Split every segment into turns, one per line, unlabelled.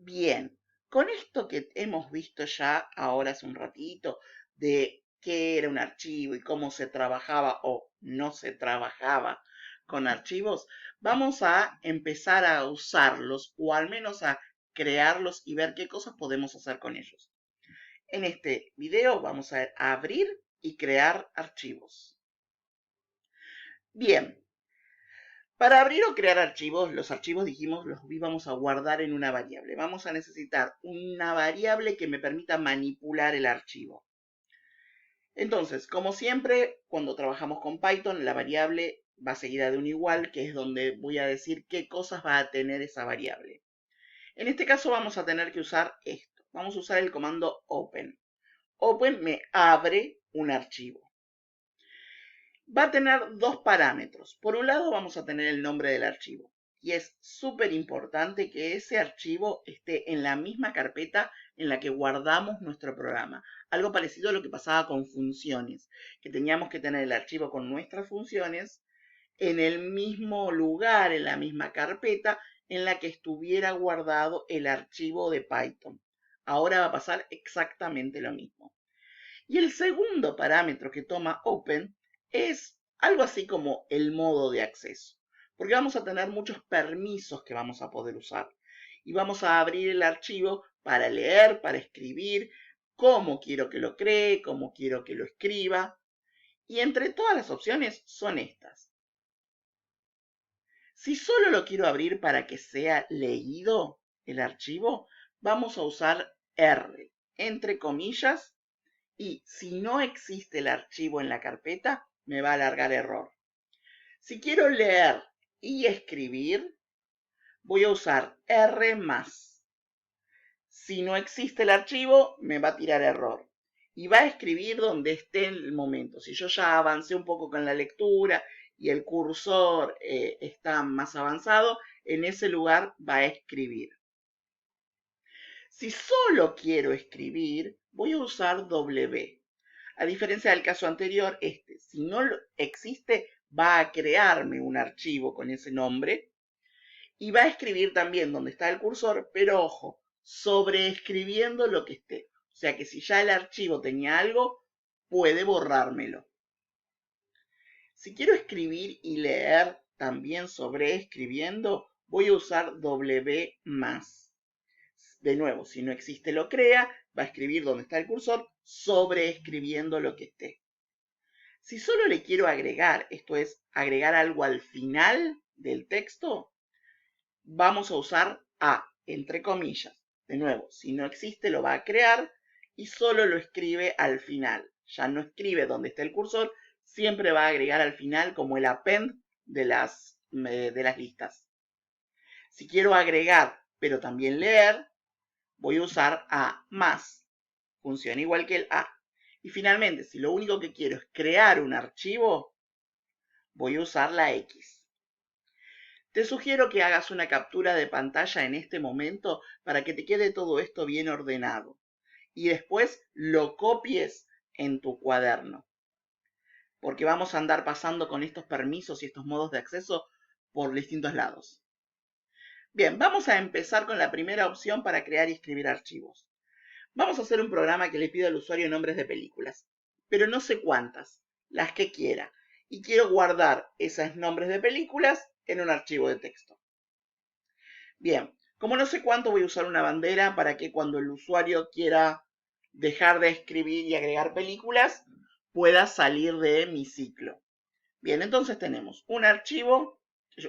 Bien, con esto que hemos visto ya ahora hace un ratito de qué era un archivo y cómo se trabajaba o no se trabajaba con archivos, vamos a empezar a usarlos o al menos a crearlos y ver qué cosas podemos hacer con ellos. En este video vamos a abrir y crear archivos. Bien, para abrir o crear archivos, los archivos dijimos los íbamos a guardar en una variable. Vamos a necesitar una variable que me permita manipular el archivo. Entonces, como siempre, cuando trabajamos con Python, la variable va seguida de un igual, que es donde voy a decir qué cosas va a tener esa variable. En este caso vamos a tener que usar esto. Vamos a usar el comando open. Open me abre un archivo. Va a tener dos parámetros. Por un lado vamos a tener el nombre del archivo. Y es súper importante que ese archivo esté en la misma carpeta en la que guardamos nuestro programa. Algo parecido a lo que pasaba con funciones, que teníamos que tener el archivo con nuestras funciones en el mismo lugar, en la misma carpeta en la que estuviera guardado el archivo de Python. Ahora va a pasar exactamente lo mismo. Y el segundo parámetro que toma Open es algo así como el modo de acceso, porque vamos a tener muchos permisos que vamos a poder usar. Y vamos a abrir el archivo para leer, para escribir, cómo quiero que lo cree, cómo quiero que lo escriba. Y entre todas las opciones son estas. Si solo lo quiero abrir para que sea leído el archivo, vamos a usar R, entre comillas, y si no existe el archivo en la carpeta, me va a alargar error. Si quiero leer y escribir, voy a usar R+. Si no existe el archivo, me va a tirar error. Y va a escribir donde esté en el momento. Si yo ya avancé un poco con la lectura y el cursor está más avanzado, en ese lugar va a escribir. Si solo quiero escribir, voy a usar W. A diferencia del caso anterior, si no existe, va a crearme un archivo con ese nombre y va a escribir también donde está el cursor, pero ojo, sobreescribiendo lo que esté. O sea que si ya el archivo tenía algo, puede borrármelo. Si quiero escribir y leer también sobreescribiendo, voy a usar W+. De nuevo, si no existe lo crea, va a escribir donde está el cursor, sobreescribiendo lo que esté. Si solo le quiero agregar, esto es, agregar algo al final del texto, vamos a usar A, entre comillas. De nuevo, si no existe lo va a crear y solo lo escribe al final. Ya no escribe donde está el cursor, siempre va a agregar al final como el append de las listas. Si quiero agregar, pero también leer, voy a usar A más. Funciona igual que el A. Y finalmente, si lo único que quiero es crear un archivo, voy a usar la X. Te sugiero que hagas una captura de pantalla en este momento para que te quede todo esto bien ordenado. Y después lo copies en tu cuaderno. Porque vamos a andar pasando con estos permisos y estos modos de acceso por distintos lados. Bien, vamos a empezar con la primera opción para crear y escribir archivos. Vamos a hacer un programa que le pida al usuario nombres de películas, pero no sé cuántas, las que quiera, y quiero guardar esos nombres de películas en un archivo de texto. Bien, como no sé cuánto, voy a usar una bandera para que cuando el usuario quiera dejar de escribir y agregar películas, pueda salir de mi ciclo. Bien, entonces tenemos un archivo,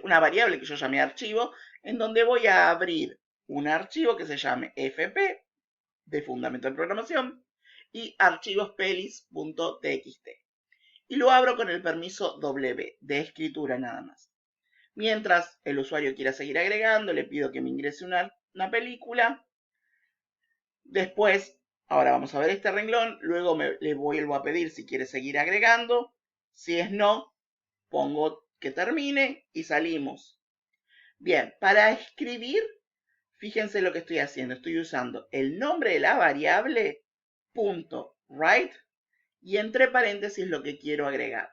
una variable que yo llamé archivo, en donde voy a abrir un archivo que se llame fp de fundamento de programación y archivos pelis.txt. Y lo abro con el permiso W, de escritura nada más. Mientras el usuario quiera seguir agregando, le pido que me ingrese una película. Después, ahora vamos a ver este renglón, luego le vuelvo a pedir si quiere seguir agregando. Si es no, pongo que termine y salimos. Bien, para escribir, fíjense lo que estoy haciendo. Estoy usando el nombre de la variable, .write, y entre paréntesis lo que quiero agregar.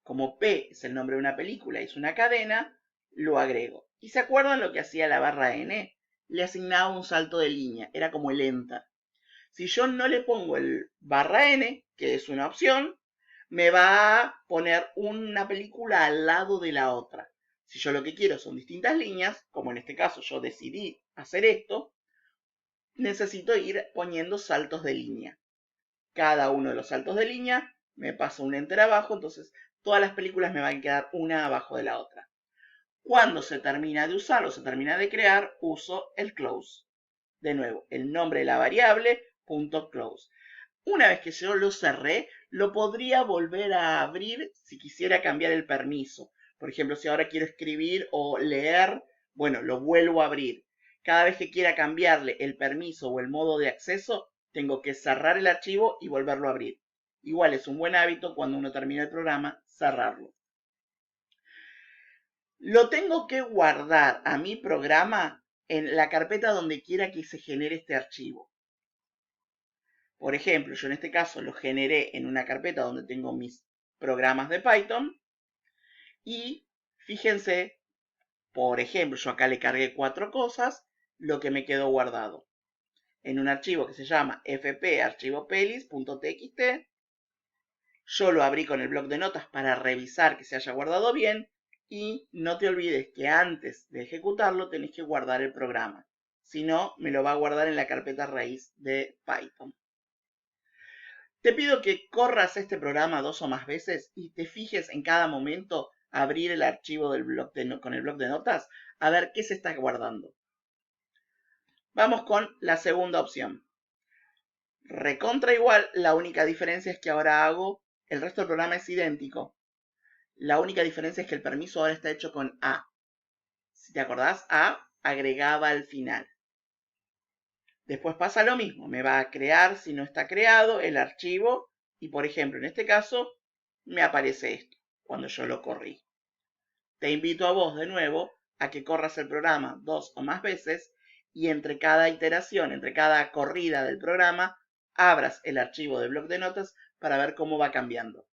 Como P es el nombre de una película y es una cadena, lo agrego. ¿Y se acuerdan lo que hacía la barra N? le asignaba un salto de línea, era como el enter. Si yo no le pongo el /n, que es una opción, me va a poner una película al lado de la otra. Si yo lo que quiero son distintas líneas, como en este caso yo decidí hacer esto, necesito ir poniendo saltos de línea. Cada uno de los saltos de línea me pasa un enter abajo, entonces todas las películas me van a quedar una abajo de la otra. Cuando se termina de usar o se termina de crear, uso el close. De nuevo, el nombre de la variable, .close. Una vez que yo lo cerré, lo podría volver a abrir si quisiera cambiar el permiso. Por ejemplo, si ahora quiero escribir o leer, bueno, lo vuelvo a abrir. Cada vez que quiera cambiarle el permiso o el modo de acceso, tengo que cerrar el archivo y volverlo a abrir. Igual es un buen hábito cuando uno termina el programa, cerrarlo. Lo tengo que guardar a mi programa en la carpeta donde quiera que se genere este archivo. Por ejemplo, yo en este caso lo generé en una carpeta donde tengo mis programas de Python. Y fíjense, por ejemplo, yo acá le cargué 4 cosas, lo que me quedó guardado. En un archivo que se llama fp-archivo-pelis.txt. Yo lo abrí con el bloc de notas para revisar que se haya guardado bien. Y no te olvides que antes de ejecutarlo tenés que guardar el programa. Si no, me lo va a guardar en la carpeta raíz de Python. Te pido que corras este programa 2 o más veces y te fijes en cada momento abrir el archivo del con el bloc de notas a ver qué se está guardando. Vamos con la segunda opción. Recontra igual, la única diferencia es que ahora el resto del programa es idéntico. La única diferencia es que el permiso ahora está hecho con A. Si te acordás, A agregaba al final. Después pasa lo mismo, me va a crear, si no está creado, el archivo y por ejemplo, en este caso, me aparece esto cuando yo lo corrí. Te invito a vos de nuevo a que corras el programa 2 o más veces y entre cada iteración, entre cada corrida del programa, abras el archivo de bloc de notas para ver cómo va cambiando.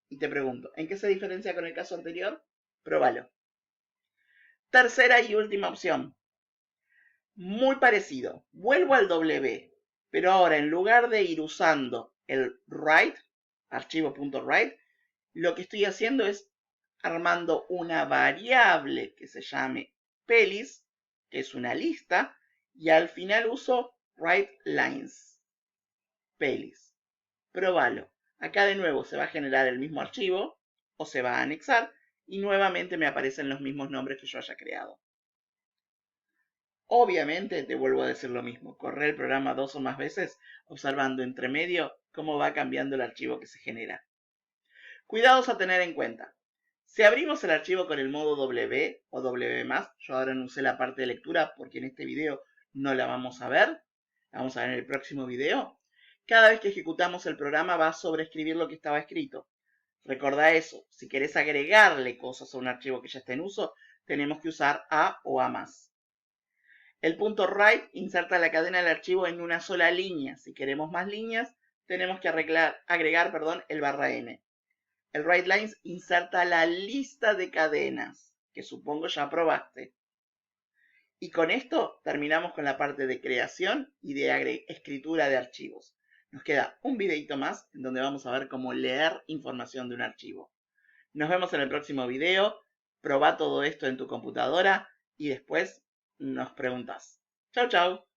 Y te pregunto, ¿en qué se diferencia con el caso anterior? Próbalo. Tercera y última opción. Muy parecido. Vuelvo al W, pero ahora en lugar de ir usando el write, archivo.write, lo que estoy haciendo es armando una variable que se llame pelis, que es una lista, y al final uso writeLines. Pelis. Próbalo. Acá de nuevo se va a generar el mismo archivo o se va a anexar y nuevamente me aparecen los mismos nombres que yo haya creado. Obviamente te vuelvo a decir lo mismo, correr el programa 2 o más veces observando entre medio cómo va cambiando el archivo que se genera. Cuidados a tener en cuenta. Si abrimos el archivo con el modo W o W+, yo ahora no usé la parte de lectura porque en este video no la vamos a ver, la vamos a ver en el próximo video. Cada vez que ejecutamos el programa va a sobreescribir lo que estaba escrito. Recordá eso, si querés agregarle cosas a un archivo que ya está en uso, tenemos que usar A o A+. El punto write inserta la cadena del archivo en una sola línea. Si queremos más líneas, tenemos que agregar el /n. El writeLines inserta la lista de cadenas, que supongo ya probaste. Y con esto terminamos con la parte de creación y de escritura de archivos. Nos queda un videito más en donde vamos a ver cómo leer información de un archivo. Nos vemos en el próximo video. Probá todo esto en tu computadora y después nos preguntas. Chau, chau.